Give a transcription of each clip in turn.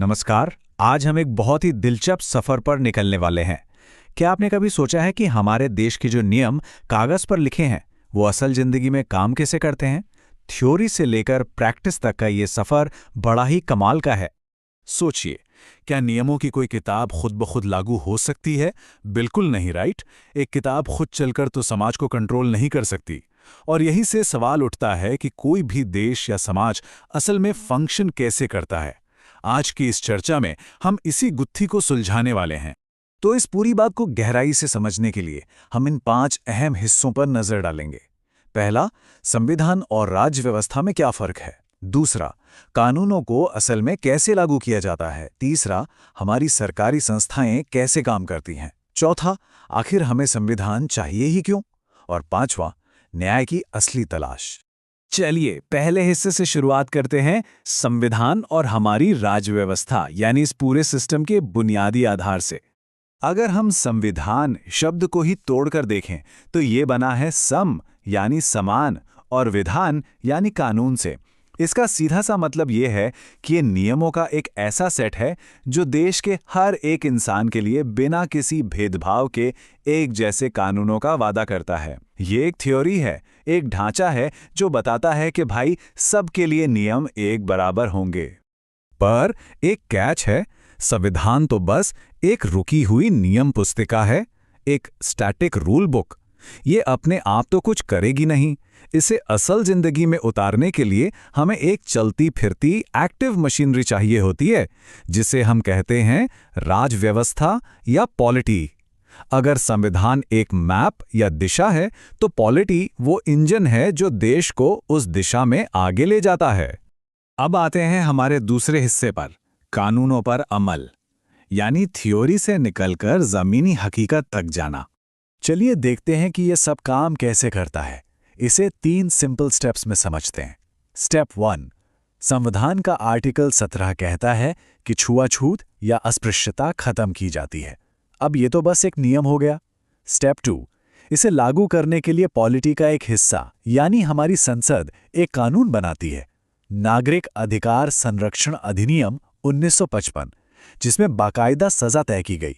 नमस्कार। आज हम एक बहुत ही दिलचस्प सफर पर निकलने वाले हैं। क्या आपने कभी सोचा है कि हमारे देश के जो नियम कागज पर लिखे हैं वो असल जिंदगी में काम कैसे करते हैं? थ्योरी से लेकर प्रैक्टिस तक का ये सफर बड़ा ही कमाल का है। सोचिए, क्या नियमों की कोई किताब खुद ब खुद लागू हो सकती है? बिल्कुल नहीं, राइट? एक किताब खुद चलकर तो समाज को कंट्रोल नहीं कर सकती। और यहीं से सवाल उठता है कि कोई भी देश या समाज असल में फंक्शन कैसे करता है। आज की इस चर्चा में हम इसी गुत्थी को सुलझाने वाले हैं। तो इस पूरी बात को गहराई से समझने के लिए हम इन 5 अहम हिस्सों पर नजर डालेंगे। पहला, संविधान और राज्य व्यवस्था में क्या फर्क है। दूसरा, कानूनों को असल में कैसे लागू किया जाता है। तीसरा, हमारी सरकारी संस्थाएं कैसे काम करती हैं। चौथा, आखिर हमें संविधान चाहिए ही क्यों। और पांचवा, न्याय की असली तलाश। चलिए पहले हिस्से से शुरुआत करते हैं, संविधान और हमारी राज्य व्यवस्था, यानी इस पूरे सिस्टम के बुनियादी आधार से। अगर हम संविधान शब्द को ही तोड़कर देखें तो ये बना है सम यानी समान और विधान यानी कानून से। इसका सीधा सा मतलब ये है कि ये नियमों का एक ऐसा सेट है जो देश के हर एक इंसान के लिए बिना किसी भेदभाव के एक जैसे कानूनों का वादा करता है। ये एक थ्योरी है, एक ढांचा है जो बताता है कि भाई सबके लिए नियम एक बराबर होंगे। पर एक कैच है, संविधान तो बस एक रुकी हुई नियम पुस्तिका है, एक स्टैटिक रूल बुक। ये अपने आप तो कुछ करेगी नहीं। इसे असल जिंदगी में उतारने के लिए हमें एक चलती फिरती एक्टिव मशीनरी चाहिए होती है, जिसे हम कहते हैं राज व्यवस्था या पॉलिटी। अगर संविधान एक मैप या दिशा है तो पॉलिटी वो इंजन है जो देश को उस दिशा में आगे ले जाता है। अब आते हैं हमारे दूसरे हिस्से पर, कानूनों पर अमल, यानी थ्योरी से निकलकर जमीनी हकीकत तक जाना। चलिए देखते हैं कि यह सब काम कैसे करता है। इसे 3 सिंपल स्टेप्स में समझते हैं। स्टेप 1, संविधान का आर्टिकल 17 कहता है कि छुआछूत या अस्पृश्यता खत्म की जाती है। अब ये तो बस एक नियम हो गया। स्टेप 2, इसे लागू करने के लिए पॉलिटी का एक हिस्सा यानी हमारी संसद एक कानून बनाती है, नागरिक अधिकार संरक्षण अधिनियम 1955, जिसमें बाकायदा सजा तय की गई।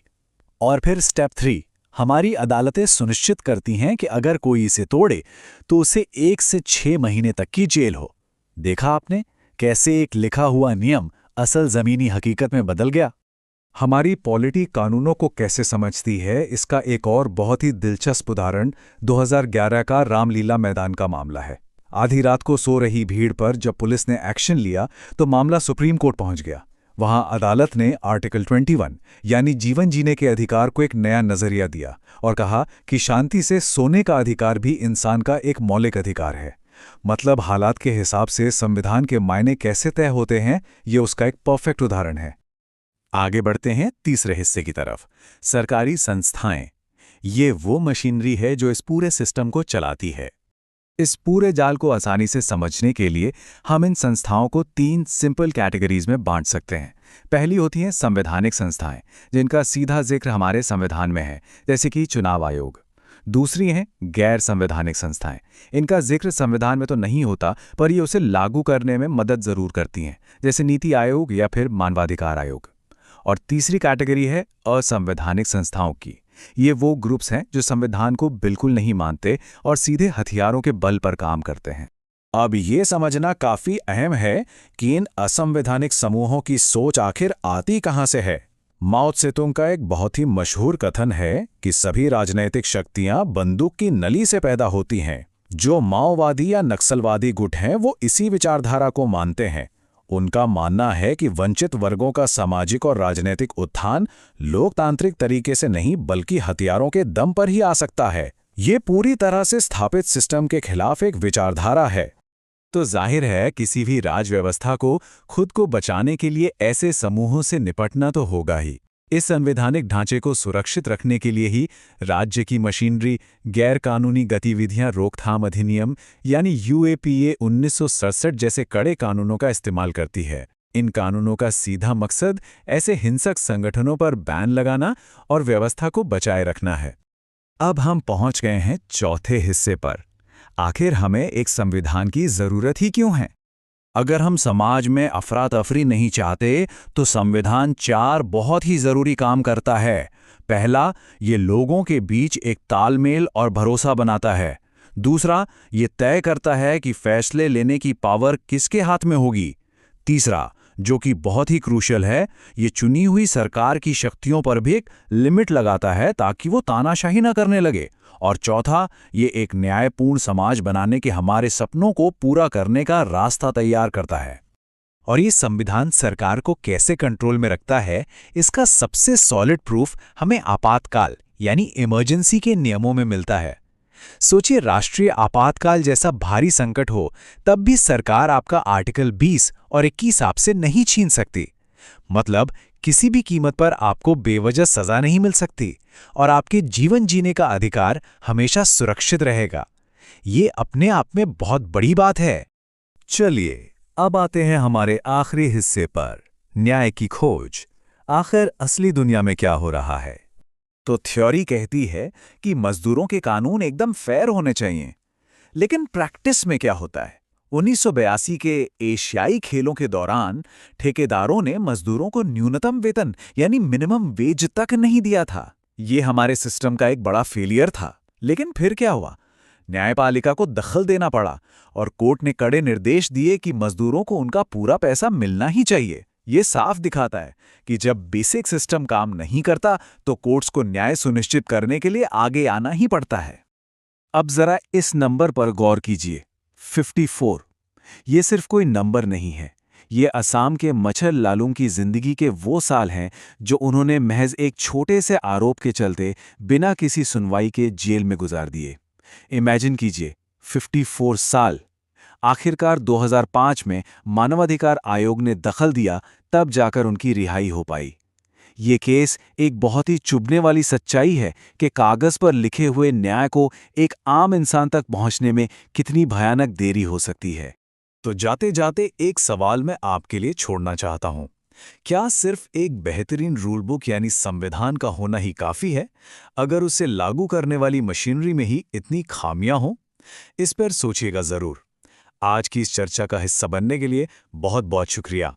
और फिर स्टेप 3, हमारी अदालतें सुनिश्चित करती हैं कि अगर कोई इसे तोड़े तो उसे 1 से 6 महीने तक की जेल हो। देखा आपने कैसे एक लिखा हुआ नियम असल जमीनी हकीकत में बदल गया। हमारी पॉलिटी कानूनों को कैसे समझती है, इसका एक और बहुत ही दिलचस्प उदाहरण 2011 का रामलीला मैदान का मामला है। आधी रात को सो रही भीड़ पर जब पुलिस ने एक्शन लिया तो मामला सुप्रीम कोर्ट पहुंच गया। वहां अदालत ने आर्टिकल 21 यानी जीवन जीने के अधिकार को एक नया नजरिया दिया और कहा कि शांति से सोने का अधिकार भी इंसान का एक मौलिक अधिकार है। मतलब हालात के हिसाब से संविधान के मायने कैसे तय होते हैं, ये उसका एक परफेक्ट उदाहरण है। आगे बढ़ते हैं तीसरे हिस्से की तरफ, सरकारी संस्थाएं। ये वो मशीनरी है जो इस पूरे सिस्टम को चलाती है। इस पूरे जाल को आसानी से समझने के लिए हम इन संस्थाओं को 3 सिंपल कैटेगरीज में बांट सकते हैं। पहली होती हैं संवैधानिक संस्थाएं, जिनका सीधा जिक्र हमारे संविधान में है, जैसे कि चुनाव आयोग। दूसरी हैं गैर संवैधानिक संस्थाएं। इनका जिक्र संविधान में तो नहीं होता, पर ये उसे लागू करने में मदद जरूर करती हैं, जैसे नीति आयोग या फिर मानवाधिकार आयोग। और तीसरी कैटेगरी है असंवैधानिक संस्थाओं की। ये वो ग्रुप्स हैं जो संविधान को बिल्कुल नहीं मानते और सीधे हथियारों के बल पर काम करते हैं। अब ये समझना काफी अहम है कि इन असंवैधानिक समूहों की सोच आखिर आती कहां से है। माओ त्से-तुंग का एक बहुत ही मशहूर कथन है कि सभी राजनैतिक शक्तियां बंदूक की नली से पैदा होती हैं। जो माओवादी या नक्सलवादी गुट हैं वो इसी विचारधारा को मानते हैं। उनका मानना है कि वंचित वर्गों का सामाजिक और राजनीतिक उत्थान लोकतांत्रिक तरीके से नहीं बल्कि हथियारों के दम पर ही आ सकता है। ये पूरी तरह से स्थापित सिस्टम के खिलाफ एक विचारधारा है। तो जाहिर है किसी भी राज व्यवस्था को खुद को बचाने के लिए ऐसे समूहों से निपटना तो होगा ही। इस संवैधानिक ढांचे को सुरक्षित रखने के लिए ही राज्य की मशीनरी गैर कानूनी गतिविधियां रोकथाम अधिनियम यानी यूएपीए 1967 जैसे कड़े कानूनों का इस्तेमाल करती है। इन कानूनों का सीधा मकसद ऐसे हिंसक संगठनों पर बैन लगाना और व्यवस्था को बचाए रखना है। अब हम पहुंच गए हैं चौथे हिस्से पर। आखिर हमें एक संविधान की जरूरत ही क्यों है? अगर हम समाज में अफरा तफरी नहीं चाहते तो संविधान 4 बहुत ही जरूरी काम करता है। पहला, ये लोगों के बीच एक तालमेल और भरोसा बनाता है। दूसरा, ये तय करता है कि फैसले लेने की पावर किसके हाथ में होगी। तीसरा, जो कि बहुत ही क्रूशियल है, ये चुनी हुई सरकार की शक्तियों पर भी एक लिमिट लगाता है ताकि वो तानाशाही न करने लगे। और चौथा, ये एक न्यायपूर्ण समाज बनाने के हमारे सपनों को पूरा करने का रास्ता तैयार करता है। और ये संविधान सरकार को कैसे कंट्रोल में रखता है, इसका सबसे सॉलिड प्रूफ हमें आपातकाल यानी इमरजेंसी के नियमों में मिलता है। सोचिए, राष्ट्रीय आपातकाल जैसा भारी संकट हो, तब भी सरकार आपका आर्टिकल 20 और 21 आपसे नहीं छीन सकती। मतलब किसी भी कीमत पर आपको बेवजह सजा नहीं मिल सकती और आपके जीवन जीने का अधिकार हमेशा सुरक्षित रहेगा। ये अपने आप में बहुत बड़ी बात है। चलिए, अब आते हैं हमारे आखिरी हिस्से पर, न्याय की खोज। आखिर असली दुनिया में क्या हो रहा है? तो थ्योरी कहती है कि मजदूरों के कानून एकदम फेयर होने चाहिए, लेकिन प्रैक्टिस में क्या होता है? 1982 के एशियाई खेलों के दौरान ठेकेदारों ने मजदूरों को न्यूनतम वेतन यानी मिनिमम वेज तक नहीं दिया था। ये हमारे सिस्टम का एक बड़ा फेलियर था। लेकिन फिर क्या हुआ? न्यायपालिका को दखल देना पड़ा और कोर्ट ने कड़े निर्देश दिए कि मजदूरों को उनका पूरा पैसा मिलना ही चाहिए। ये साफ दिखाता है कि जब बेसिक सिस्टम काम नहीं करता तो कोर्ट्स को न्याय सुनिश्चित करने के लिए आगे आना ही पड़ता है। अब जरा इस नंबर पर गौर कीजिए, 54। ये सिर्फ कोई नंबर नहीं है, ये असम के मच्छर लालूम की जिंदगी के वो साल हैं जो उन्होंने महज एक छोटे से आरोप के चलते बिना किसी सुनवाई के जेल में गुजार दिए। इमेजिन कीजिए, 54 साल। आखिरकार 2005 में मानवाधिकार आयोग ने दखल दिया, तब जाकर उनकी रिहाई हो पाई। ये केस एक बहुत ही चुभने वाली सच्चाई है कि कागज पर लिखे हुए न्याय को एक आम इंसान तक पहुंचने में कितनी भयानक देरी हो सकती है। तो जाते जाते एक सवाल मैं आपके लिए छोड़ना चाहता हूं। क्या सिर्फ एक बेहतरीन रूल बुक यानी संविधान का होना ही काफी है, अगर उसे लागू करने वाली मशीनरी में ही इतनी खामियां हों? इस पर सोचिएगा जरूर। आज की इस चर्चा का हिस्सा बनने के लिए बहुत बहुत शुक्रिया।